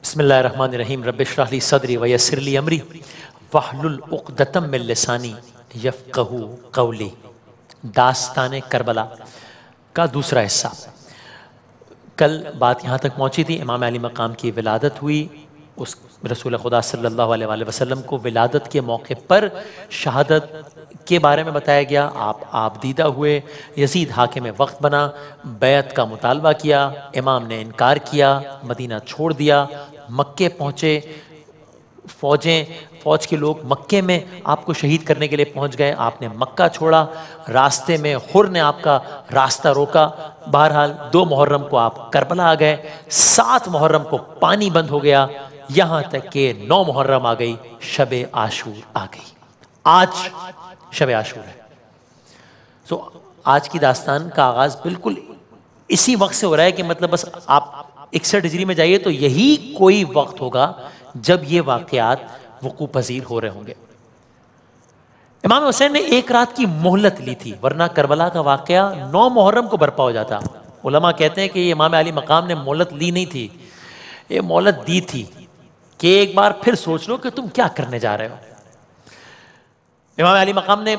بسم اللہ الرحمن الرحیم رب اشرح لی صدری ویسر لی امری واحلل عقدۃ من لسانی یفقہوا قولی۔ داستان کربلا کا دوسرا حصہ۔ کل بات یہاں تک پہنچی تھی، امام علی مقام کی ولادت ہوئی، اس رسول خدا صلی اللہ علیہ وآلہ وسلم کو ولادت کے موقع پر شہادت کے بارے میں بتایا گیا، آپ دیدہ ہوئے، یزید حاکم وقت بنا، بیعت کا مطالبہ کیا، امام نے انکار کیا، مدینہ چھوڑ دیا، مکے پہنچے، فوج کے لوگ مکے میں آپ کو شہید کرنے کے لیے پہنچ گئے، آپ نے مکہ چھوڑا، راستے میں حر نے آپ کا راستہ روکا، بہرحال 2 محرم کو آپ کربلا آ گئے، 7 محرم کو پانی بند ہو گیا، یہاں تک کہ 9 محرم آ گئی، شب عاشور آ گئی، آج شب عاشور ہے۔ آج کی داستان کا آغاز بالکل اسی وقت سے ہو رہا ہے کہ مطلب بس آپ 61 ہجری میں جائیے تو یہی کوئی وقت ہوگا جب یہ واقعات وقوع پذیر ہو رہے ہوں گے۔ امام حسین نے 1 رات کی مہلت لی تھی، ورنہ کربلا کا واقعہ 9 محرم کو برپا ہو جاتا۔ علماء کہتے ہیں کہ یہ امام علی مقام نے مہلت لی نہیں تھی، یہ مہلت دی تھی کہ ایک بار پھر سوچ لو کہ تم کیا کرنے جا رہے ہو۔ امام علی مقام نے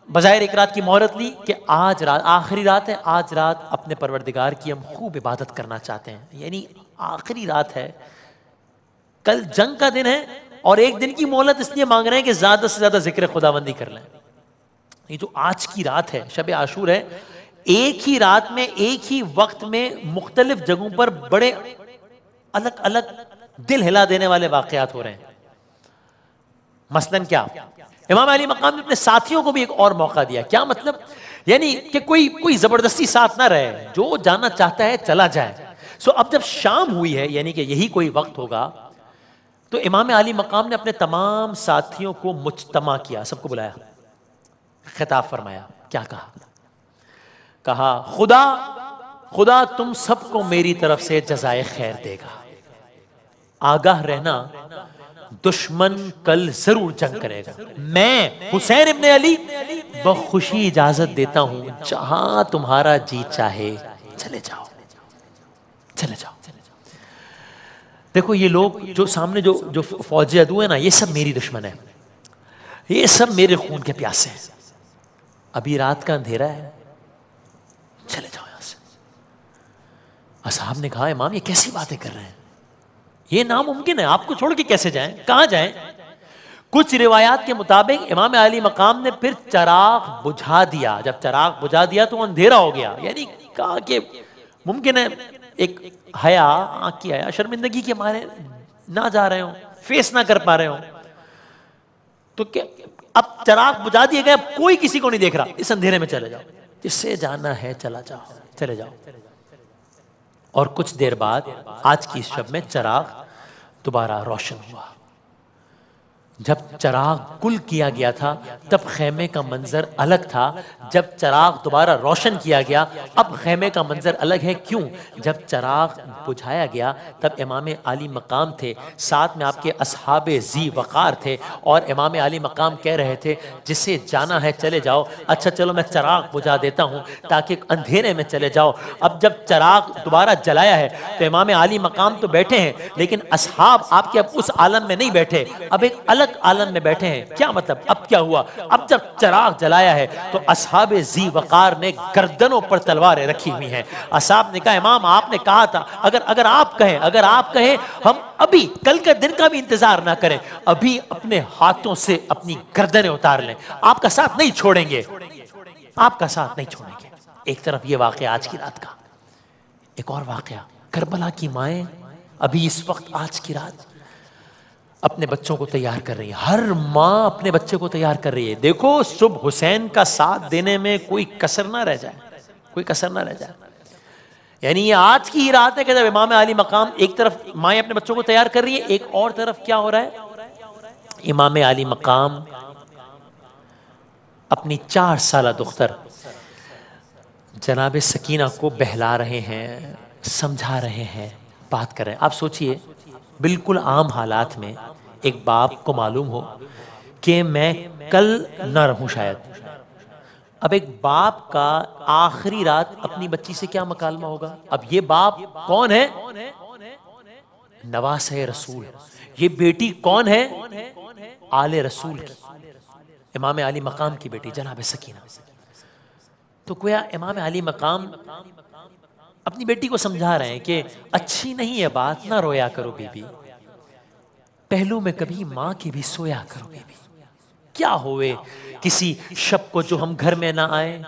بظاہر 1 رات کی مہلت لی کہ آج رات آخری رات ہے، آج رات اپنے پروردگار کی ہم خوب عبادت کرنا چاہتے ہیں، یعنی آخری رات ہے، کل جنگ کا دن ہے اور 1 دن کی مہلت اس لیے مانگ رہے ہیں کہ زیادہ سے زیادہ ذکر خداوندی کر لیں۔ یہ جو آج کی رات ہے، شب عاشور ہے، ایک ہی رات میں ایک ہی وقت میں مختلف جگہوں پر بڑے الگ الگ دل ہلا دینے والے واقعات ہو رہے ہیں۔ مثلاً کیا؟ امام علی مقام نے اپنے ساتھیوں کو بھی ایک اور موقع دیا۔ کیا مطلب؟ یعنی کہ کوئی زبردستی ساتھ نہ رہے، جو جانا چاہتا ہے چلا جائے۔ اب جب شام ہوئی ہے، یعنی کہ یہی کوئی وقت ہوگا، تو امام علی مقام نے اپنے تمام ساتھیوں کو مجتمع کیا، سب کو بلایا، خطاب فرمایا۔ کیا کہا خدا تم سب کو میری طرف سے جزائے خیر دے گا، آگاہ رہنا دشمن کل ضرور جنگ کرے گا، میں حسین ابن علی بخوشی اجازت دیتا ہوں، جہاں تمہارا جی چاہے چلے جاؤ۔ دیکھو یہ لوگ جو سامنے جو فوجی عدو ہیں نا، یہ سب میری دشمن ہیں، یہ سب میرے خون کے پیاسے ہیں، ابھی رات کا اندھیرا ہے، چلے جاؤ یہاں سے۔ اصحاب نے کہا امام یہ کیسی باتیں کر رہے ہیں، یہ ناممکن ہے، آپ کو چھوڑ کے کیسے جائیں، کہاں جائیں؟ کچھ روایات کے مطابق امام علی مقام نے پھر چراغ بجھا دیا، جب چراغ بجھا دیا تو اندھیرا ہو گیا، یعنی کہا کہ ممکن ہے ایک حیا، آنکھ کی حیا، شرمندگی کے مارے نہ جا رہے ہوں، فیس نہ کر پا رہے ہوں، تو اب چراغ بجھا دیے گئے، اب کوئی کسی کو نہیں دیکھ رہا، اس اندھیرے میں چلے جاؤ، جس سے جانا ہے چلا جاؤ، چلے جاؤ۔ اور کچھ دیر بعد آج کی اس شب میں چراغ دوبارہ روشن ہوا۔ جب چراغ کل کیا گیا تھا تب خیمے کا منظر الگ تھا، جب چراغ دوبارہ روشن کیا گیا اب خیمے کا منظر الگ ہے۔ کیوں؟ جب چراغ بجھایا گیا تب امام علی مقام تھے، ساتھ میں آپ کے اصحاب ذی وقار تھے، اور امام علی مقام کہہ رہے تھے جسے جانا ہے چلے جاؤ، اچھا چلو میں چراغ بجھا دیتا ہوں تاکہ اندھیرے میں چلے جاؤ۔ اب جب چراغ دوبارہ جلایا ہے تو امام علی مقام تو بیٹھے ہیں، لیکن اصحاب آپ کے اب اس عالم میں نہیں بیٹھے، اب ایک الگ عالم میں بیٹھے ہیں۔ کیا مطلب؟ اب کیا ہوا؟ اب جب چراغ جلایا ہے تو اصحاب ذی وقار نے گردنوں پر تلواریں رکھی ہوئی ہیں۔ اصحاب نے کہا امام آپ نے کہا تھا اگر آپ کہیں ہم ابھی کل کا دن کا بھی انتظار نہ کریں، ابھی اپنے ہاتھوں سے اپنی گردنیں اتار لیں، آپ کا ساتھ نہیں چھوڑیں گے، آپ کا ساتھ نہیں چھوڑیں گے۔ ایک طرف یہ واقعہ آج کی رات کا، ایک اور واقعہ کربلا کی مائیں ابھی اس وقت آج کی رات اپنے بچوں کو تیار کر رہی ہے، ہر ماں اپنے بچے کو تیار کر رہی ہے۔ دیکھو صبح حسین کا ساتھ دینے میں کوئی کسر نہ رہ جائے، کوئی کسر نہ رہ جائے۔ یعنی یہ آج کی ہی رات ہے کہ جب امام علی مقام ایک طرف مائیں اپنے بچوں کو تیار کر رہی ہیں، ایک اور طرف کیا ہو رہا ہے؟ امام علی مقام اپنی 4 سالہ دختر جناب سکینہ کو بہلا رہے ہیں، سمجھا رہے ہیں، بات کر رہے ہیں۔ آپ سوچئے بالکل عام حالات میں ایک باپ کو معلوم ہو کہ میں کل نہ رہوں شاید، اب ایک باپ کا آخری رات اپنی بچی سے کیا مکالمہ ہوگا؟ اب یہ باپ کون ہے؟ نواسہ رسول. یہ بیٹی کون ہے؟ آل رسول کی، امام علی مقام کی بیٹی جناب سکینہ. تو گویا امام علی مقام اپنی بیٹی کو سمجھا رہے ہیں کہ اچھی نہیں ہے بات، نہ رویا کرو بی بی، پہلو میں کبھی ماں کی بھی سویا کرو بی بی. کیا ہوئے کسی شب کو جو ہم گھر میں نہ آئے،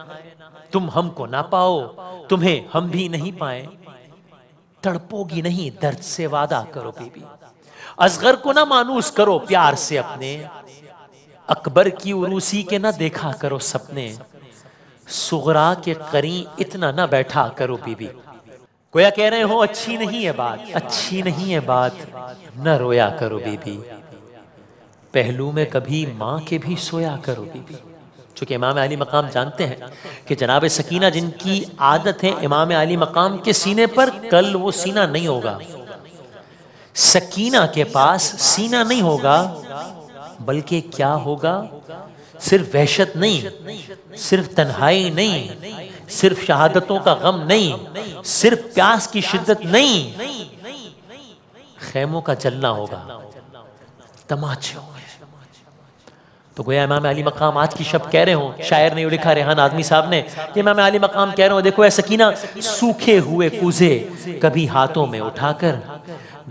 تم ہم کو نہ پاؤ تمہیں ہم بھی نہیں پائیں، تڑپو گی نہیں درد سے وعدہ کرو بی بی، اصغر کو نہ مانوس کرو پیار سے اپنے، اکبر کی عروسی کے نہ دیکھا کرو سپنے، صغرا کے قرین اتنا نہ بیٹھا کرو بی بی. گویا کہہ رہے ہو اچھی نہیں ہے بات، اچھی نہیں ہے بات، نہ رویا کرو بی بی، پہلو میں کبھی ماں کے بھی سویا کرو بی بی. چونکہ امام علی مقام جانتے ہیں کہ جناب سکینہ جن کی عادت ہے امام علی مقام کے سینے پر، کل وہ سینہ نہیں ہوگا. سکینہ کے پاس سینہ نہیں ہوگا، بلکہ کیا ہوگا؟ صرف وحشت نہیں، صرف تنہائی نہیں، صرف شہادتوں کا غم نہیں، صرف پیاس کی شدت نہیں، خیموں کا جلنا ہوگا، تماچے ہوں گے. تو گویا امام علی مقام آج کی شب کہہ رہے ہوں، شاعر نے لکھا ریحان آدمی صاحب نے کہ امام علی مقام کہہ رہے ہوں دیکھو اے سکینہ، سوکھے ہوئے کوزے کبھی ہاتھوں میں اٹھا کر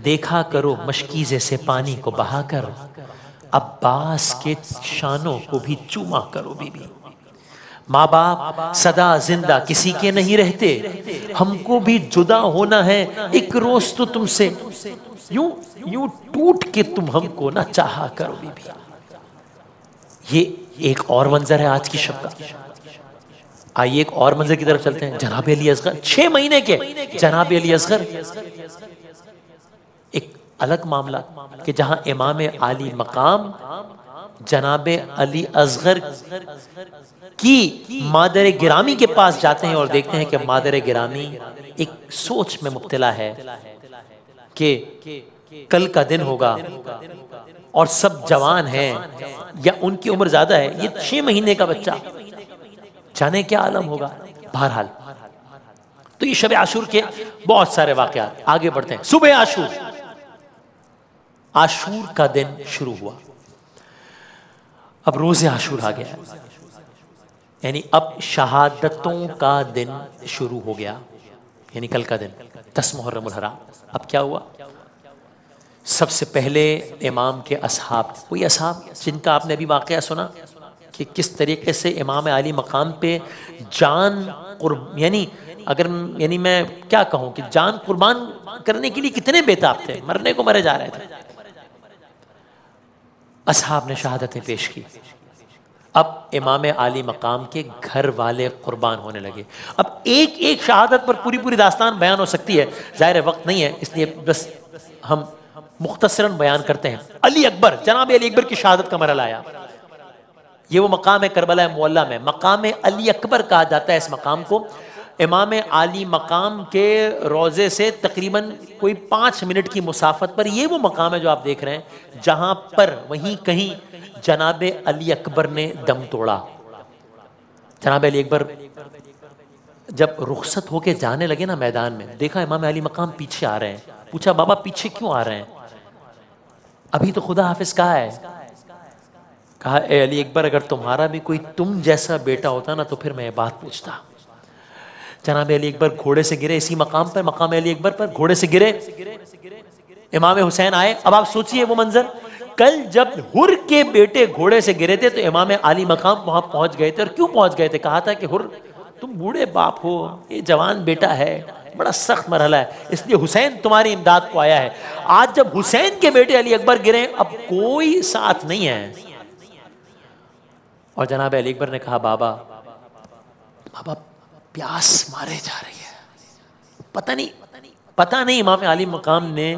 دیکھا کرو مشکیزے سے پانی کو بہا کر، عباس کے شانوں کو بھی چوما کرو بی بی. ماں باپ سدا زندہ کسی کے نہیں رہتے، ہم کو بھی جدا ہونا ہے ایک روز تو تم سے، یوں ٹوٹ کے تم ہم کو نہ چاہا کرو بی بی. یہ ایک اور منظر ہے آج کی شب کا. آئیے ایک اور منظر کی طرف چلتے ہیں. جناب علی اصغر 6 مہینے کے جناب علی اصغر، ایک الگ معاملہ کہ جہاں امام علی مقام جناب علی اصغر کی مادر گرامی کے پاس جاتے ہیں اور دیکھتے ہیں کہ مادر گرامی ایک سوچ میں مبتلا ہے کہ کل کا دن ہوگا اور سب جوان ہیں یا ان کی عمر زیادہ ہے، یہ 6 مہینے کا بچہ، جانے کیا عالم ہوگا. بہرحال تو یہ شب عاشور کے بہت سارے واقعات. آگے بڑھتے ہیں. صبح عاشور، عاشور کا دن شروع ہوا. اب روز عاشور آ گیا، یعنی اب شہادتوں کا دن شروع ہو گیا، یعنی کل کا دن 10 محرم الحرام. اب کیا ہوا؟ سب سے پہلے امام کے اصحاب، وہی اصحاب جن کا آپ نے ابھی واقعہ سنا کہ کس طریقے سے امام علی مقام پہ جان یعنی میں کیا کہوں کہ جان قربان کرنے کے لیے کتنے بےتاب تھے، مرنے کو مرے جا رہے تھے. اصحاب نے شہادتیں پیش کی. اب امام علی مقام کے گھر والے قربان ہونے لگے. اب ایک ایک شہادت پر پوری داستان بیان ہو سکتی ہے، ظاہر وقت نہیں ہے، اس لیے بس ہم مختصراً بیان کرتے ہیں. علی اکبر، جناب علی اکبر کی شہادت کا مرحلہ آیا. یہ وہ مقام ہے کربلا معلیٰ میں، مقام علی اکبر کہا جاتا ہے اس مقام کو. امام علی مقام کے روضے سے تقریباً کوئی 5 منٹ کی مسافت پر یہ وہ مقام ہے جو آپ دیکھ رہے ہیں، جہاں پر وہیں کہیں جناب علی اکبر نے دم توڑا. جناب علی اکبر جب رخصت ہو کے جانے لگے نا میدان میں، دیکھا امام علی مقام پیچھے آ رہے ہیں. پوچھا بابا پیچھے کیوں آ رہے ہیں؟ ابھی تو خدا حافظ کہا ہے. کہا اے علی اکبر اگر تمہارا بھی کوئی تم جیسا بیٹا ہوتا نا تو پھر میں یہ بات پوچھتا. جناب علی اکبر گھوڑے سے گرے، اسی مقام پر، مقام علی اکبر پر گھوڑے سے گرے. امام حسین آئے. اب آپ سوچئے وہ منظر، کل جب حر کے بیٹے گھوڑے سے گرے تھے تو امام علی مقام وہاں پہنچ گئے تھے. اور کیوں پہنچ گئے تھے؟ کہا تھا کہ حر تم بوڑھے باپ ہو، یہ جوان بیٹا ہے، بڑا سخت مرحلہ ہے، اس لیے حسین تمہاری امداد کو آیا ہے. آج جب حسین کے بیٹے علی اکبر گرے، اب کوئی ساتھ نہیں ہے. اور جناب علی اکبر نے کہا بابا پیاس مارے جا رہی ہے. پتہ نہیں امام علی مقام نے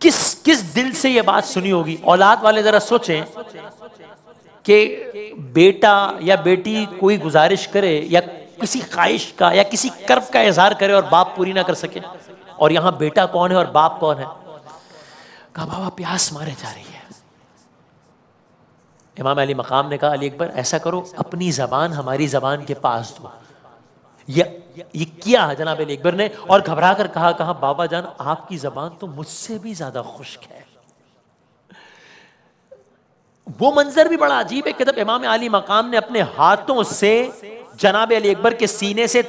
کس دل سے یہ بات سنی ہوگی. اولاد والے ذرا سوچیں کہ بیٹا یا بیٹی کوئی گزارش کرے یا کسی خواہش کا یا کسی کرب کا اظہار کرے اور باپ پوری نہ کر سکے، اور یہاں بیٹا کون ہے اور باپ کون ہے. کہا بابا پیاس مارے جا رہی ہے. امام علی مقام نے کہا علی اکبر ایسا کرو اپنی زبان ہماری زبان کے پاس دو. یہ کیا جناب علی اکبر نے، اور گھبرا کر کہا بابا جان آپ کی زبان تو مجھ سے بھی زیادہ خشک ہے۔ وہ منظر بھی بڑا عجیب ہے کہ جب امام علی مقام نے اپنے ہاتھوں سے جناب علی اکبر کے سینے سے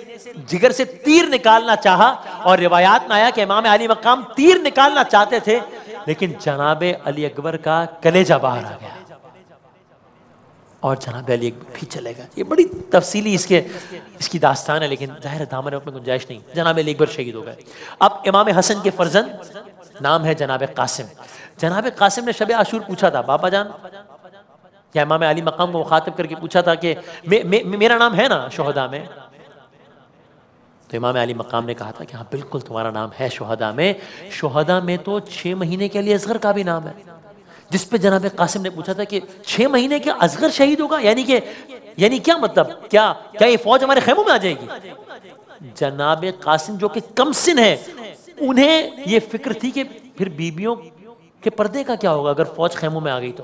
جگر سے تیر نکالنا چاہا، اور روایات میں آیا کہ امام علی مقام تیر نکالنا چاہتے تھے، لیکن جناب علی اکبر کا کلیجہ باہر آ گیا اور جناب علی اکبر بھی چلے گا۔ یہ بڑی تفصیلی اس کی داستان ہے، لیکن ظاہر دامن میں گنجائش نہیں۔ جناب علی اکبر شہید ہو گئے۔ اب امام حسن کے فرزند، نام ہے جناب قاسم۔ جناب قاسم نے شب عاشور پوچھا تھا بابا جان، یا امام علی مقام کو مخاطب کر کے پوچھا تھا کہ میرا نام ہے نا شہداء میں؟ تو امام علی مقام نے کہا تھا کہ ہاں بالکل تمہارا نام ہے شہداء میں۔ شہداء میں تو 6 مہینے کے علی اصغر کا بھی نام ہے، جس پہ جناب قاسم نے پوچھا تھا کہ 6 مہینے کے اصغر شہید ہوگا، یعنی کیا مطلب، کیا یہ فوج ہمارے خیموں میں آ جائے گی؟ جناب قاسم جو کہ کم سن ہے، انہیں یہ فکر تھی کہ پھر بیویوں کے پردے کا کیا ہوگا اگر فوج خیموں میں آ گئی تو۔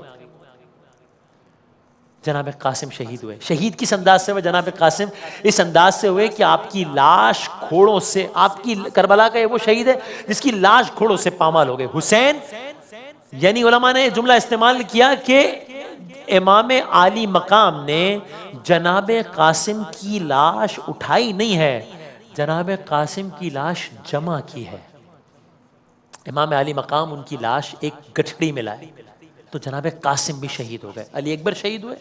جناب قاسم شہید ہوئے۔ شہید کس انداز سے ہوئے جناب قاسم؟ اس انداز سے ہوئے کہ آپ کی لاش گھوڑوں سے، آپ کی کربلا کا وہ شہید ہے جس کی لاش گھوڑوں سے پامال ہو گئے۔ حسین، یعنی علماء نے جملہ استعمال کیا کہ امام علی مقام نے جناب قاسم کی لاش اٹھائی نہیں ہے، جناب قاسم کی لاش جمع کی ہے۔ امام علی مقام ان کی لاش ایک گٹھڑی میں لائے تو جناب قاسم بھی شہید ہو گئے۔ علی اکبر شہید ہوئے،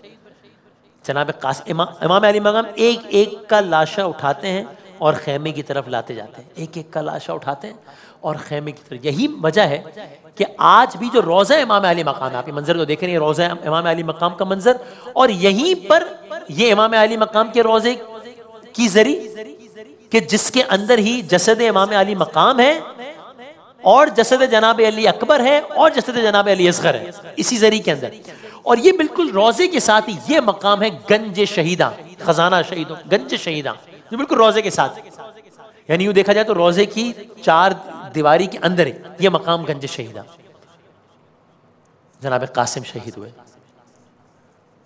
جناب قاسم، امام علی مقام ایک ایک کا لاشا اٹھاتے ہیں اور خیمے کی طرف لاتے جاتے ہیں، ایک ایک کا لاشا اٹھاتے ہیں اور خیمے کی طرف۔ یہی وجہ ہے کہ آج بھی جو روضہ امام علی مقام ہے، آپ یہ منظر تو دیکھ رہے ہیں، روضہ امام علی مقام کا منظر، اور یہیں پر یہ امام علی مقام کے روضے کی زری کہ جس کے اندر ہی جسد امام علی مقام ہے اور جسد جناب علی اکبر ہے اور جسد جناب علی اصغر ہے، اسی زری کے اندر۔ اور یہ بالکل روضے کے ساتھ ہی یہ مقام ہے گنج شہیداں، خزانہ شہیدوں، گنج شہیداں، جو بالکل روضے کے ساتھ، یعنی یوں دیکھا جائے تو روضے کی 4 دیواری کے اندر ہے یہ مقام گنج شہیداں۔ جناب قاسم شہید ہوئے،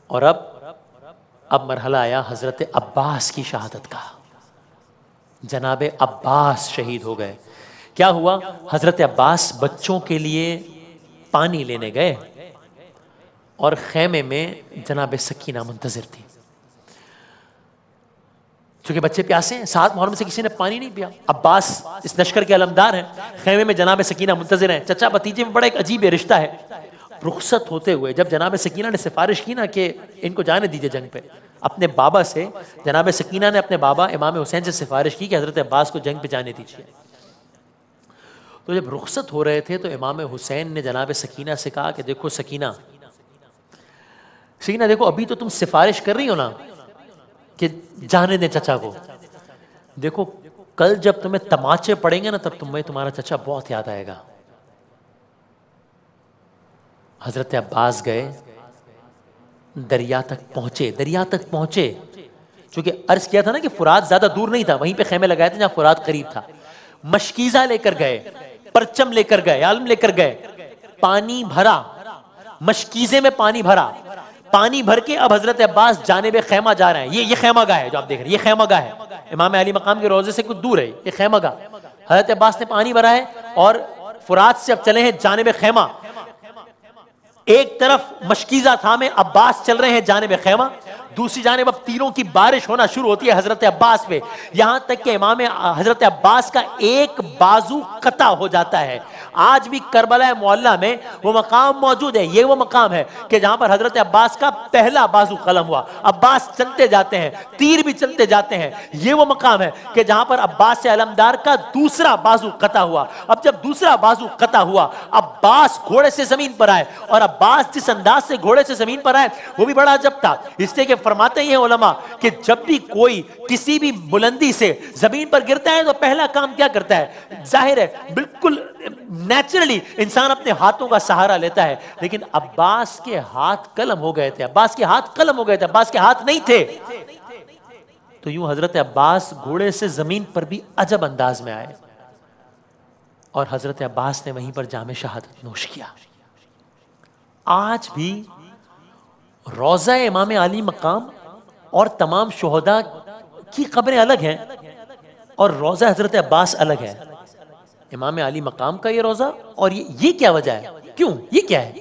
اور اب مرحلہ آیا حضرت عباس کی شہادت کا۔ جناب عباس شہید ہو گئے۔ کیا ہوا؟ حضرت عباس بچوں کے لیے پانی لینے گئے اور خیمے میں جناب سکینہ منتظر تھی، چونکہ بچے پیاسے ہیں، 7 محرم سے کسی نے پانی نہیں پیا۔ عباس اس لشکر کے علمدار ہیں، خیمے میں جناب سکینہ منتظر ہیں، چچا بھتیجے میں بڑا ایک عجیب رشتہ ہے۔ رخصت ہوتے ہوئے جب جناب سکینہ نے سفارش کی نا کہ ان کو جانے دیجئے جنگ پہ، اپنے بابا سے، جناب سکینہ نے اپنے بابا امام حسین سے سفارش کی کہ حضرت عباس کو جنگ پہ جانے دیجئے۔ تو جب رخصت ہو رہے تھے تو امام حسین نے جناب سکینہ سے کہا کہ دیکھو سکینہ دیکھو، ابھی تو تم سفارش کر رہی ہو نا کہ جانے دیں چچا کو، دیکھو کل جب تمہیں تماچے پڑیں گے نا تب تمہیں تمہارا چچا بہت یاد آئے گا۔ حضرت عباس گئے، دریا تک پہنچے، چونکہ عرض کیا تھا نا کہ فرات زیادہ دور نہیں تھا، وہیں پہ خیمے لگائے تھے جہاں فرات قریب تھا۔ مشکیزہ لے کر گئے، پرچم لے کر گئے، عالم لے کر گئے، پانی بھرا، مشکیزے میں پانی بھرا، پانی بھر کے اب حضرت عباس جانب خیمہ جا رہے ہیں۔ یہ خیمہ گاہ ہے جو آپ دیکھ رہے ہیں، یہ خیمہ گاہ ہے، امام علی مقام کے روضے سے کچھ دور ہے یہ خیمہ گاہ۔ حضرت عباس نے پانی بھرا ہے اور فرات سے اب چلے ہیں جانب خیمہ۔ ایک طرف مشکیزہ تھامے عباس چل رہے ہیں جانب خیمہ، دوسری جانب اب تیروں کی بارش ہونا شروع ہوتی ہے حضرت عباس پہ، یہاں تک کہ امام حضرت عباس کا ایک بازو قطع ہو جاتا ہے۔ آج بھی کربلا معلیٰ میں وہ مقام موجود ہے، یہ وہ مقام ہے کہ جہاں پر حضرت عباس کا پہلا بازو قلم ہوا، عباس چلتے جاتے ہیں، تیر بھی چلتے جاتے ہیں۔ یہ وہ مقام ہے کہ جہاں پر عباس علمدار کا دوسرا بازو قطع ہوا۔ اب جب دوسرا بازو قطع ہوا، عباس گھوڑے سے زمین پر آئے، اور عباس جس انداز سے گھوڑے سے زمین پر آئے وہ بھی بڑا عجب تھا، اس لیے کہ فرماتے ہیں علماء کہ جب بھی کوئی کسی بھی بلندی سے زمین پر گرتا ہے تو پہلا کام کیا کرتا ہے؟ ظاہر ہے بالکل نیچرلی انسان اپنے ہاتھوں کا سہارا لیتا ہے، لیکن عباس کے ہاتھ قلم ہو گئے تھے، عباس کے ہاتھ نہیں تھے۔ تو یوں حضرت عباس گھوڑے سے زمین پر بھی عجب انداز میں آئے، اور حضرت عباس نے وہیں پر جام شہادت نوش کیا۔ آج بھی روضہ امام علی مقام اور تمام شہداء کی قبریں الگ ہیں اور روضہ حضرت عباس الگ ہے. امام علی مقام کا یہ روضہ اور یہ کیا وجہ ہے؟ کیوں؟ یہ کیا ہے؟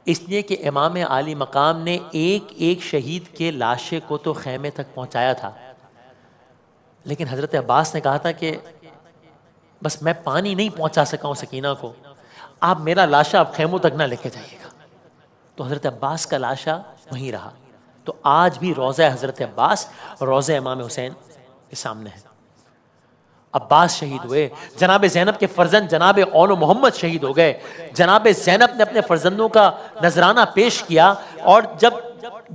اس لیے کہ امام علی مقام نے ایک ایک شہید کے لاشے کو تو خیمے تک پہنچایا تھا، لیکن حضرت عباس نے کہا تھا کہ بس میں پانی نہیں پہنچا سکا ہوں سکینہ کو، آپ میرا لاشا آپ خیموں تک نہ لے کے جائیے گا. تو حضرت عباس کا لاشا وہیں رہا. تو آج بھی روضہ حضرت عباس روضہ امام حسین کے سامنے ہے. عباس شہید ہوئے، جناب زینب کے فرزند جناب اون و محمد شہید ہو گئے. جناب زینب نے اپنے فرزندوں کا نذرانہ پیش کیا، اور جب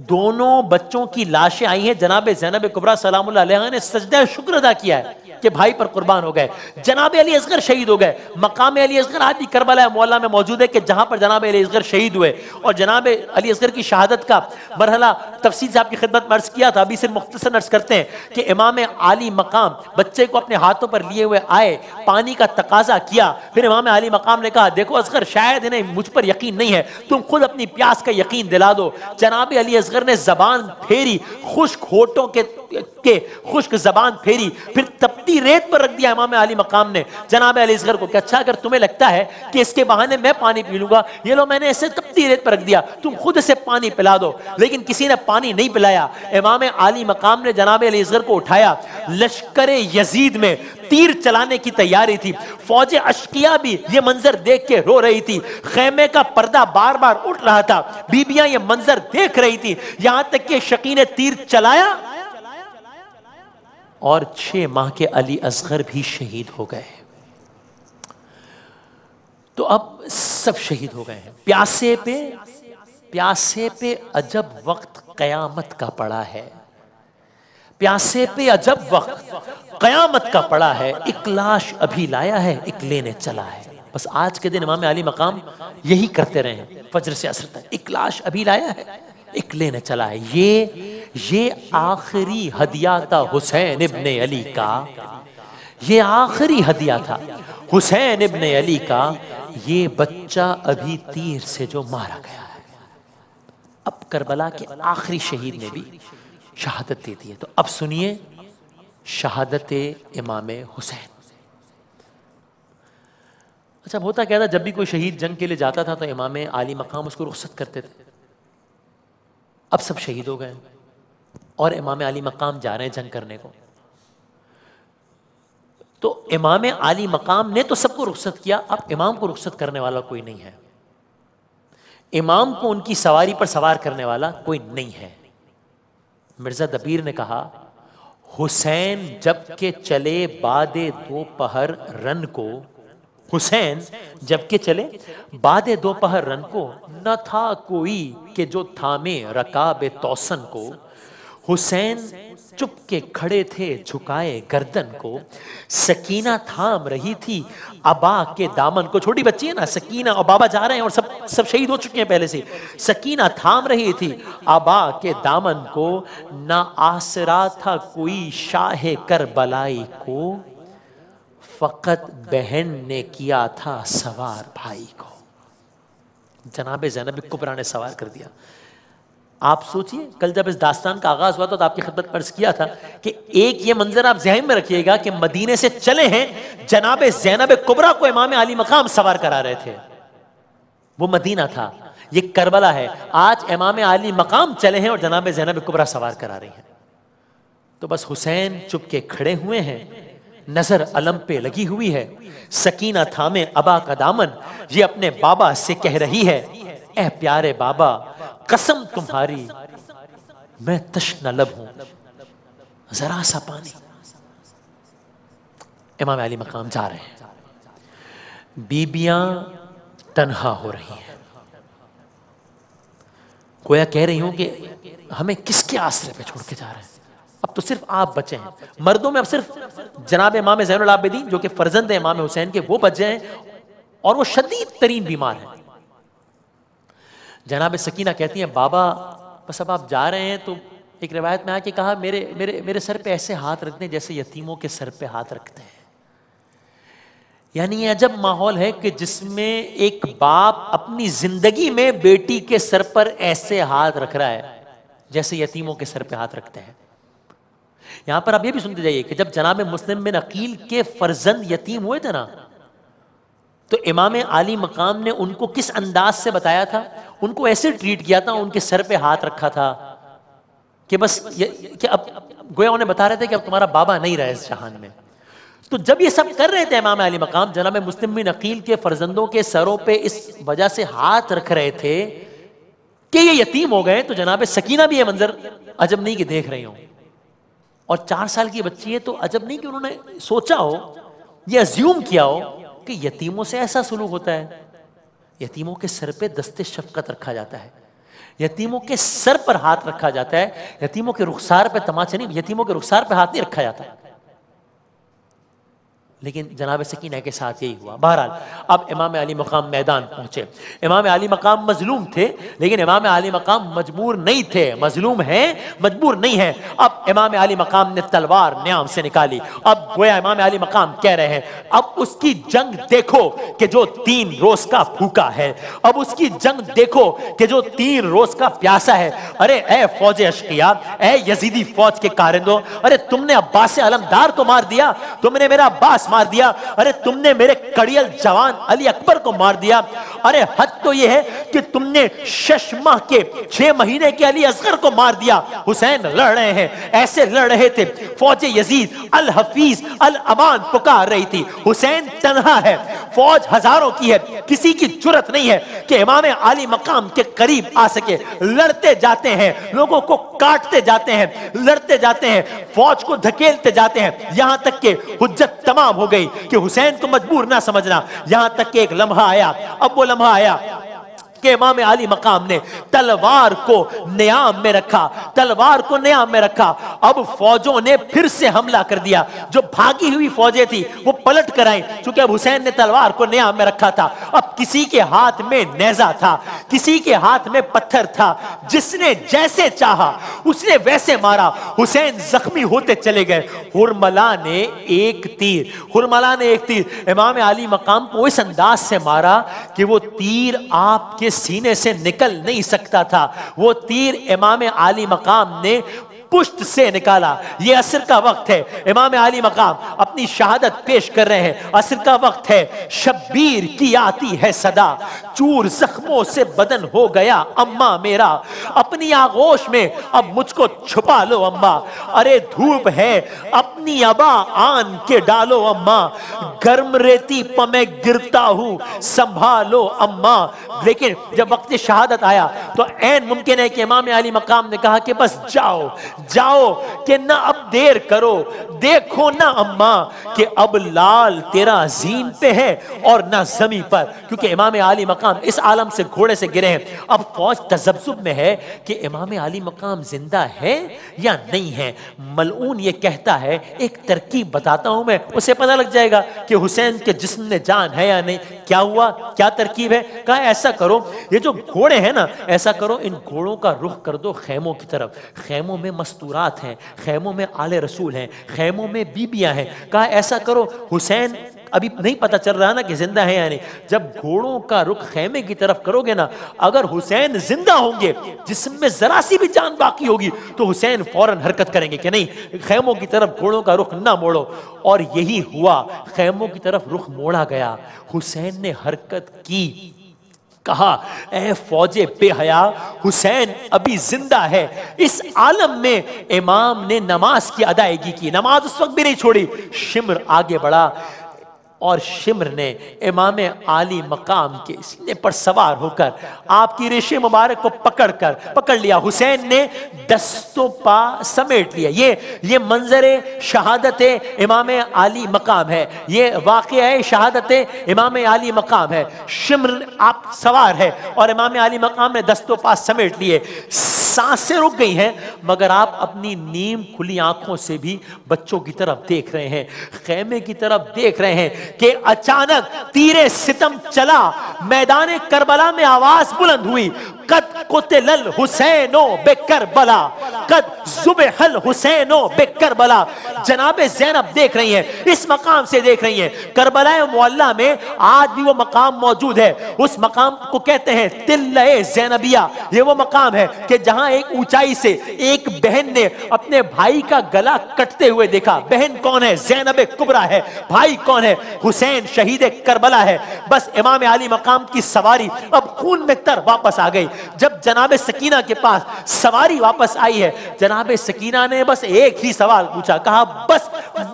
دونوں بچوں کی لاشیں آئی ہیں جناب زینب کبریٰ سلام اللہ علیہا نے سجدہ شکر ادا کیا ہے کہ بھائی پر قربان ہو گئے. جناب علی اصغر شہید ہو گئے. مقام علی اصغر آج بھی کربلا معلیٰ میں موجود ہے کہ جہاں پر جناب علی اصغر شہید ہوئے. اور جناب علی اصغر کی شہادت کا مرحلہ تفصیل سے آپ کی خدمت میں عرض کیا تھا، ابھی صرف مختصر عرض کرتے ہیں کہ امام علی مقام بچے کو اپنے ہاتھوں پر لیے ہوئے آئے، پانی کا تقاضا کیا. پھر امام علی مقام نے کہا دیکھو اصغر، شاید انہیں مجھ پر یقین نہیں ہے، تم خود اپنی پیاس کا یقین دلا دو. جناب علی اصغر نے زبان پھیری، خشک ہونٹوں کے خشک زبان پھیری، پھر تپتی ریت پر رکھ دیا امام علی مقام نے جناب علی اصغر کو کہ اچھا اگر تمہیں لگتا ہے کہ اس کے بہانے میں پانی پی لوں گا، یہ لو میں نے اسے تپتی ریت پر رکھ دیا، تم خود اسے پانی پلا دو. لیکن کسی نے پانی نہیں پلایا. امام علی مقام نے جناب علی اصغر کو اٹھایا. لشکر یزید میں تیر چلانے کی تیاری تھی. فوج اشقیاء بھی یہ منظر دیکھ کے رو رہی تھی. خیمے کا پردہ بار بار اٹھ رہا تھا. بیبیاں یہ منظر دیکھ رہی تھی، یہاں تک کہ شقی نے تیر چلایا اور 6 ماہ کے علی اصغر بھی شہید ہو گئے. تو اب سب شہید ہو گئے ہیں. پیاسے پہ عجب وقت قیامت کا پڑا ہے. پیاسے پہ عجب وقت قیامت کا پڑا ہے. ایک لاش ابھی لایا ہے، ایک لینے چلا ہے. بس آج کے دن امام علی مقام یہی کرتے رہے ہیں فجر سے عصر تک. ایک لاش ابھی لایا ہے، ایک لینے چلا ہے. یہ آخری ہدیہ تھا حسین ابن علی کا. یہ آخری ہدیہ تھا حسین ابن علی کا. یہ بچہ ابھی تیر سے جو مارا گیا ہے. اب کربلا کے آخری شہید نے بھی شہادت دے دی ہے. تو اب سنیے شہادت امام حسین. اچھا ہوتا کیا تھا، جب بھی کوئی شہید جنگ کے لیے جاتا تھا تو امام علی مقام اس کو رخصت کرتے تھے. اب سب شہید ہو گئے اور امام علی مقام جا رہے ہیں جنگ کرنے کو. تو امام علی مقام نے تو سب کو رخصت کیا، اب امام کو رخصت کرنے والا کوئی نہیں ہے. امام کو ان کی سواری پر سوار کرنے والا کوئی نہیں ہے. مرزا دبیر نے کہا حسین جب کہ چلے بعد دوپہر رن کو، حسین جب کہ چلے بعد دوپہر رن کو، نہ تھا کوئی کہ جو تھامے رکاب توسن کو. حسین چپ کے کھڑے تھے جھکائے گردن کو. سکینہ تھام رہی تھی ابا کے دامن کو. چھوٹی بچی ہے نا سکینہ، اور بابا جا رہے ہیں اور سب شہید ہو چکے ہیں پہلے سے. سکینہ تھام رہی تھی ابا کے دامن کو. نہ آسرا تھا کوئی شاہ کربلائی کو، فقط بہن نے کیا تھا سوار بھائی کو. جناب زینب کبریٰ نے سوار کر دیا. آپ سوچئے کل جب اس داستان کا آغاز ہوا تو آپ کی خدمت پر عرض کیا تھا کہ ایک یہ منظر آپ ذہن میں رکھیے گا کہ مدینے سے چلے ہیں، جناب زینب کبریٰ کو امام علی مقام سوار کرا رہے تھے. وہ مدینہ تھا، یہ کربلا ہے. آج امام علی مقام چلے ہیں اور جناب زینب کبریٰ سوار کرا رہی ہیں. تو بس حسین چپ کے کھڑے ہوئے ہیں، نظر علم پہ لگی ہوئی ہے. سکینہ تھامے ابا کا دامن، یہ اپنے بابا سے کہہ رہی ہے اے پیارے بابا قسم تمہاری میں تشنہ لب ہوں، ذرا سا پانی. امام علی مقام جا رہے ہیں. بیبیاں تنہا ہو رہی ہیں، گویا کہہ رہی ہوں کہ ہمیں کس کے آسرے پہ چھوڑ کے جا رہے ہیں. اب تو صرف آپ بچے ہیں. مردوں میں اب صرف جناب امام زین العابدین جو کہ فرزند ہیں امام حسین کے، وہ بچے ہیں اور وہ شدید ترین بیمار ہیں. جناب سکینہ کہتی ہیں بابا بس اب آپ جا رہے ہیں تو ایک روایت میں آ کے کہا میرے سر پہ ایسے ہاتھ رکھ دیں جیسے یتیموں کے سر پہ ہاتھ رکھتے ہیں. یعنی یہ عجب ماحول ہے کہ جس میں ایک باپ اپنی زندگی میں بیٹی کے سر پر ایسے ہاتھ رکھ رہا ہے جیسے یتیموں کے سر پہ ہاتھ رکھتے ہیں. یہاں پر آپ یہ بھی سنتے جائیے کہ جب جناب مسلم بن عقیل کے فرزند یتیم ہوئے تھے نا، تو امام عالی مقام نے ان کو کس انداز سے بتایا تھا؟ ان کو ایسے ٹریٹ کیا تھا، ان کے سر پہ ہاتھ رکھا تھا کہ بس کہ اب گویا انہیں بتا رہے تھے کہ اب تمہارا بابا نہیں رہا اس جہان میں۔ تو جب یہ سب کر رہے تھے امام علی مقام، جناب مسلم بن عقیل کے فرزندوں کے سروں پہ اس وجہ سے ہاتھ رکھ رہے تھے کہ یہ یتیم ہو گئے، تو جناب سکینہ بھی یہ منظر عجب نہیں کہ دیکھ رہی ہوں، اور 4 سال کی بچی ہے، تو عجب نہیں کہ انہوں نے سوچا ہو، یہ ازیوم کیا ہو کہ یتیموں سے ایسا سلوک ہوتا ہے۔ یتیموں کے سر پہ دست شفقت رکھا جاتا ہے، یتیموں کے سر پر ہاتھ رکھا جاتا ہے، یتیموں کے رخسار پہ تماچے نہیں، یتیموں کے رخسار پہ ہاتھ نہیں رکھا جاتا۔ لیکن جناب سکینہ کے ساتھ یہی ہوا۔ بہرحال اب امام علی مقام میدان پہنچے۔ امام علی مقام مظلوم تھے، لیکن امام علی مقام مجبور نہیں تھے۔ مظلوم ہیں، مجبور نہیں ہیں۔ اب امام علی مقام نے تلوار نیام سے نکالی۔ اب گویا امام علی مقام کہہ رہے ہیں اب اس کی جنگ دیکھو کہ جو 3 روز کا بھوکا ہے، اب اس کی جنگ دیکھو کہ جو 3 روز کا پیاسا ہے۔ ارے اے فوج اشقیا، اے یزیدی فوج کے کارندوں، ارے تم نے عباس علمدار کو مار دیا، تم نے میرا عباس مار دیا، ارے تم نے میرے کڑیل جوان علی اکبر کو مار دیا، ارے حد تو یہ ہے کہ تم نے 6 ماہ کے 6 مہینے کے علی اصغر کو مار دیا۔ حسین لڑ رہے ہیں، ایسے لڑ رہے تھے، فوج یزید الحفیظ الامان پکار رہی تھی۔ حسین تنہا ہے، فوج ہزاروں کی ہے، کسی کی جرت نہیں ہے کہ امام علی مقام کے قریب آ سکے۔ لڑتے جاتے ہیں، لوگوں کو کاٹتے جاتے ہیں، لڑتے جاتے ہیں، فوج کو دھکیلتے جاتے ہیں، یہاں تک کہ حجت تمام ہو گئی کہ حسین کو مجبور نہ سمجھنا۔ یہاں تک کہ ایک لمحہ آیا، اب وہ لمحہ آیا کہ امام علی مقام نے تلوار کو نیام میں رکھا، تلوار کو نیام میں رکھا۔ اب فوجوں نے پھر سے حملہ کر دیا، جو بھاگی ہوئی فوجیں تھی وہ پلٹ کر آئیں، چونکہ اب حسین نے تلوار کو نیام میں رکھا تھا۔ اب کسی کے ہاتھ میں نیزہ تھا، کسی کے ہاتھ میں پتھر تھا، جس نے جیسے چاہا اس نے ویسے مارا۔ حسین زخمی ہوتے چلے گئے۔ ہرملا نے ایک تیر امام علی مقام کو اس انداز سے مارا کہ وہ تیر آپ کے سینے سے نکل نہیں سکتا تھا، وہ تیر امام علی مقام نے پشت سے نکالا۔ یہ عصر کا وقت ہے، امام علی مقام اپنی شہادت پیش کر رہے ہیں۔ عصر کا وقت ہے، شبیر کی آتی ہے صدا، چور زخموں سے بدن ہو گیا اماں میرا، اپنی آغوش میں اب مجھ کو چھپا لو اماں، ارے دھوپ ہے اپنی ابا آن کے ڈالو اماں، گرم ریتی پہ میں گرتا ہوں سنبھالو اماں۔ لیکن جب وقت شہادت آیا تو عین ممکن ہے کہ امام علی مقام نے کہا کہ بس جاؤ کہ نہ اب دیر کرو، دیکھو نہ اماں کہ اب لال تیرا زین پہ ہے اور نہ زمین پر، کیونکہ امام علی مقام اس عالم سے گھوڑے سے گرے ہیں۔ اب فوج تذبذب میں ہے کہ امام علی مقام زندہ ہے یا نہیں ہے۔ ملعون یہ کہتا ہے، ایک ترکیب بتاتا ہوں میں، اسے پتہ لگ جائے گا کہ حسین کے جسم میں جان ہے یا نہیں۔ کیا ہوا، کیا ترکیب ہے؟ کہا ایسا کرو، یہ جو گھوڑے ہیں نا، ایسا کرو ان گھوڑوں کا رخ کر دو خیموں کی طرف، خیموں میں مستورات ہیں، خیموں میں آل رسول ہیں، خیموں میں بیبیاں ہیں۔ کہا ایسا کرو، حسین ابھی نہیں پتہ چل رہا نا کہ زندہ ہے یا نہیں، جب گھوڑوں کا رخ خیمے کی طرف کرو گے نا، اگر حسین زندہ ہوں گے، جسم میں ذرا سی بھی جان باقی ہوگی، تو حسین فوراً حرکت کریں گے کہ نہیں، خیموں کی طرف گھوڑوں کا رخ نہ موڑو۔ اور یہی ہوا، خیموں کی طرف رخ موڑا گیا، حسین نے حرکت کی۔ کہا اے فوج بے حیا، حسین ابھی زندہ ہے۔ اس عالم میں امام نے نماز کی ادائیگی کی، نماز اس وقت بھی نہیں چھوڑی۔ شمر آگے بڑھا اور شمر نے امام عالی مقام کے سینے پر سوار ہو کر آپ کی ریش مبارک کو پکڑ لیا۔ حسین نے دستوں پا سمیٹ لیا۔ یہ منظر شہادت امام عالی مقام ہے، یہ واقعہ شہادت امام عالی مقام ہے۔ شمر آپ سوار ہے اور امام عالی مقام نے دستوں پا سمیٹ لیے۔ سانسیں رک گئی ہیں، مگر آپ اپنی نیم کھلی آنکھوں سے بھی بچوں کی طرف دیکھ رہے ہیں، خیمے کی طرف دیکھ رہے ہیں کہ اچانک تیرے ستم چلا، میدان کربلا میں آواز بلند ہوئی، قد قتل الحسین بکربلا، قد ذبح الحسین بکربلا. جناب زینب دیکھ رہی ہیں، اس مقام سے دیکھ رہی ہیں. کربلا معلیٰ میں آج بھی وہ مقام موجود ہے. اس مقام کو کہتے ہیں تلہ زینبیہ. یہ وہ مقام ہے کہ جہاں ایک اونچائی سے ایک بہن نے اپنے بھائی کا گلا کٹتے ہوئے دیکھا. بہن کون ہے؟ زینب کبریٰ ہے. بھائی کون ہے؟ حسین شہید کربلا ہے. بس امام علی مقام کی سواری اب خون میں تر واپس آ گئی. جب جناب سکینہ کے پاس سواری واپس آئی ہے، جناب سکینہ نے بس ایک ہی سوال پوچھا، کہا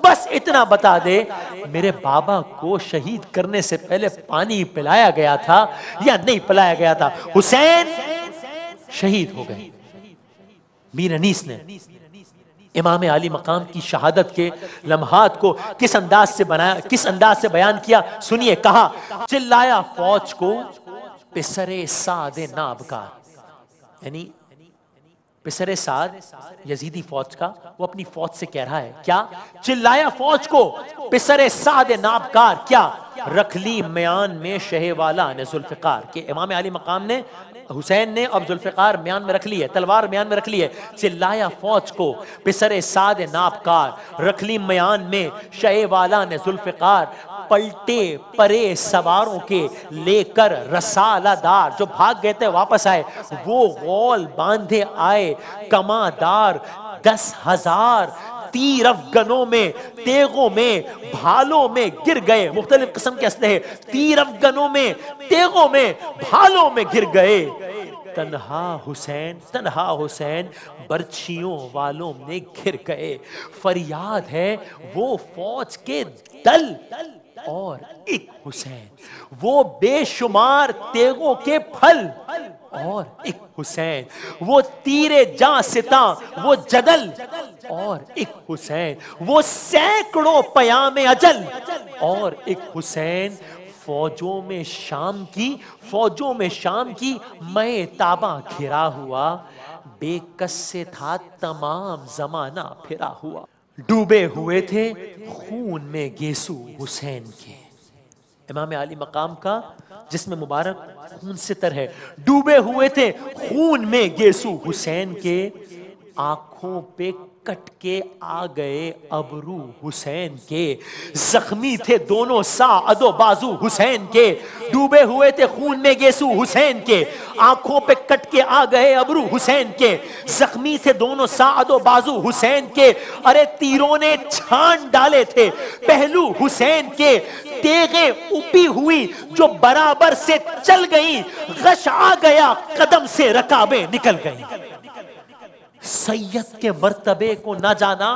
بس اتنا بتا دے، میرے بابا کو شہید کرنے سے پہلے پانی پلایا گیا تھا یا نہیں پلایا گیا تھا؟ حسین شہید ہو گئے. میر انیس نے امام علی مقام کی شہادت کے لمحات کو کس انداز سے بیان کیا سنیے. کہا چلایا فوج کو پسر سعد نابکار، یعنی پسر سعد یزیدی فوج کا، وہ اپنی فوج سے کہہ رہا ہے کیا؟ چلایا فوج کو پسر سعد نابکار، کیا؟ رکھ لی میان میں شہ والا نے ذوالفقار. کہ امام علی مقام نے، حسین نے اب ذوالفقار میان میں رکھ لی ہے، تلوار میان میں رکھ لی ہے. چلایا فوج کو پسر سعد نابکار، رکھ لی میان میں شہ والا نے ذوالفقار. پلٹے پرے سواروں کے لے کر رسالہ دار، جو بھاگ گئے تھے واپس آئے، وہ غول باندھے آئے کمادار. 10,000 تیر افغنوں میں، تیغوں میں، بھالوں میں گر گئے. مختلف قسم کے اسلحے، تیر افغنوں میں، تیغوں میں، بھالوں میں گر گئے. تنہا حسین برچھیوں والوں میں گر گئے. فریاد ہے وہ فوج کے دل اور ایک حسین، وہ بے شمار تیغوں کے پھل اور ایک حسین، وہ تیرے جاں ستاں، وہ جدل اور ایک حسین، وہ سینکڑوں پیام اجل اور ایک حسین. فوجوں میں شام کی میں تاباں گھرا ہوا، بے کس سے تھا تمام زمانہ پھرا ہوا. ڈوبے ہوئے تھے خون میں گیسو حسین کے. امام علی مقام کا جسم مبارک خون سے تر ہے. ڈوبے ہوئے تھے خون میں گیسو حسین کے، آنکھوں پہ کٹ کے آ گئے ابرو حسین کے. زخمی تھے دونوں ساعد و بازو حسین کے. ڈوبے ہوئے تھے خون میں گیسو حسین کے، آنکھوں پہ کٹ کے آ گئے ابرو حسین کے. زخمی تھے دونوں ساعد و بازو حسین کے. ارے تیروں نے چھان ڈالے تھے پہلو حسین کے. تیغیں اپی ہوئی جو برابر سے چل گئیں، غش آ گیا قدم سے رکابیں نکل گئیں. سید کے مرتبے کو نہ جانا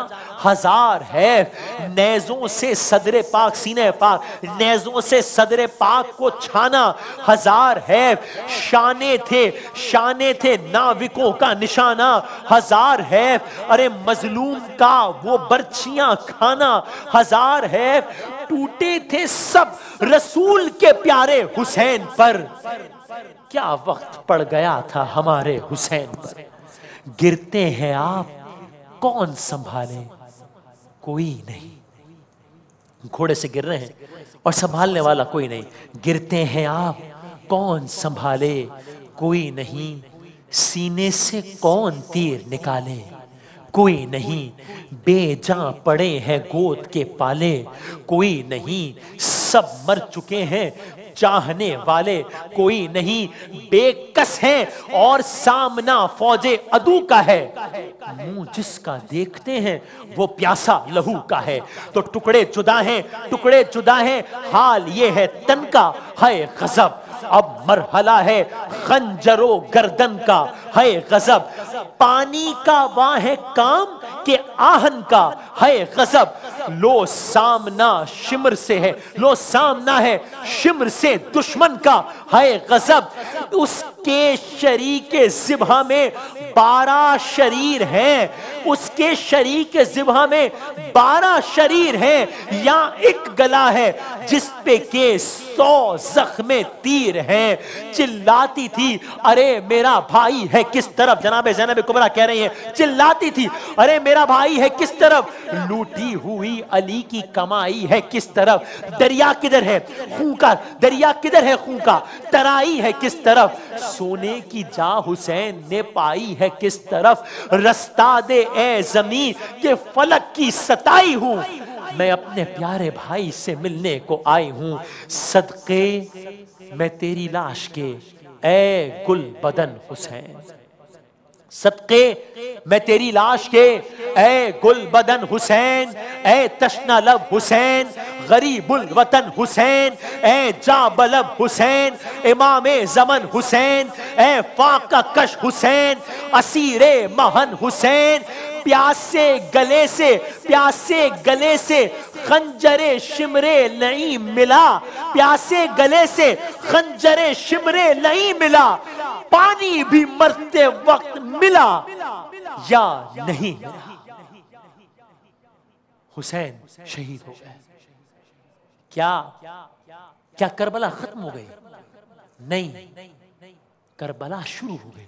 ہزار ہے، نیزوں سے صدر پاک، سینہ پاک، نیزوں سے صدر پاک کو چھانا ہزار ہے. شانے تھے ناوکوں کا نشانہ ہزار ہے. ارے مظلوم کا وہ برچیاں کھانا ہزار ہے. ٹوٹے تھے سب رسول کے پیارے حسین پر، کیا وقت پڑ گیا تھا ہمارے حسین پر. گرتے ہیں آپ کون سنبھالے، کوئی نہیں. گھوڑے سے گر رہے ہیں اور سنبھالنے والا کوئی نہیں. گرتے ہیں آپ کون سنبھالے، کوئی نہیں. سینے سے کون تیر نکالے، کوئی نہیں. بے جاں پڑے ہیں گود کے پالے، کوئی نہیں. سب مر چکے ہیں چاہنے والے، کوئی نہیں. بے کس ہیں اور سامنا فوج عدو کا ہے، منہ جس کا دیکھتے ہیں وہ پیاسا لہو کا ہے. تو ٹکڑے جدا ہیں، حال یہ ہے تن کا ہے غضب. اب مرحلہ ہے خنجر و گردن کا ہے غضب. پانی کا واں ہے کام کہ آہن کا ہے غضب. لو سامنا ہے شمر سے دشمن کا ہے غضب. اس کے شریک ذبح میں 12 شریر ہیں، اس کے شریک ذبح میں 12 شریر ہیں یا ایک گلا ہے جس پہ کہ 100 زخم تیر ہیں. چلاتی تھی ارے میرا بھائی ہے کس طرف. جناب زینب کبریٰ کہہ رہی ہیں چلاتی تھی ارے میرا بھائی ہے کس طرف. لوٹی ہوئی علی کی کمائی ہے کس طرف. دریا کدھر ہے خون کا, دریا کدھر ہے خون کا. ترائی ہے کس طرف. سونے کی جا حسین نے پائی ہے کس طرف. رستہ دے اے زمین کہ فلک کی ستائی ہوں. میں اپنے پیارے بھائی سے ملنے کو آئی ہوں. صدقے میں تیری لاش کے اے گل بدن حسین. صدقے میں تیری لاش کے اے گل بدن حسین. اے تشنہ لب حسین, غریب الوطن حسین, اے جا بلب حسین, امام زمن حسین, اے فاقہ کش حسین, اسیر مہن حسین. پیاسے گلے سے, پیاسے گلے سے خنجر شمر نعیم ملا. پیاسے گلے سے خنجر شمر نعیم ملا. پانی بھی مرتے وقت ملا یا نہیں ملا. حسین شہید ہو گئے. کیا کربلا ختم ہو گئی؟ نہیں, کربلا شروع ہو گئی.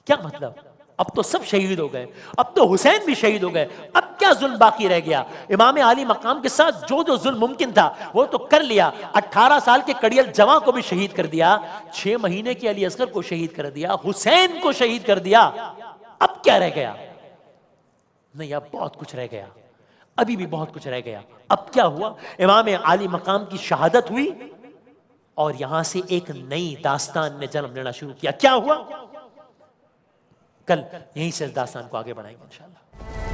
کیا مطلب؟ اب تو سب شہید ہو گئے, اب تو حسین بھی شہید ہو گئے, اب کیا ظلم باقی رہ گیا؟ امام عالی مقام کے ساتھ جو ظلم ممکن تھا وہ تو کر لیا. 18 سال کے کڑیل جوان کو بھی شہید کر دیا, 6 مہینے کے علی اصغر کو شہید کر دیا, حسین کو شہید کر دیا. اب کیا رہ گیا؟ نہیں, اب بہت کچھ رہ گیا, ابھی بھی بہت کچھ رہ گیا. اب کیا ہوا؟ امام عالی مقام کی شہادت ہوئی اور یہاں سے ایک نئی داستان نے جنم لینا شروع کیا. کیا ہوا؟ کل یہیں سے اس داستان کو آگے بڑھائیں گے انشاءاللہ.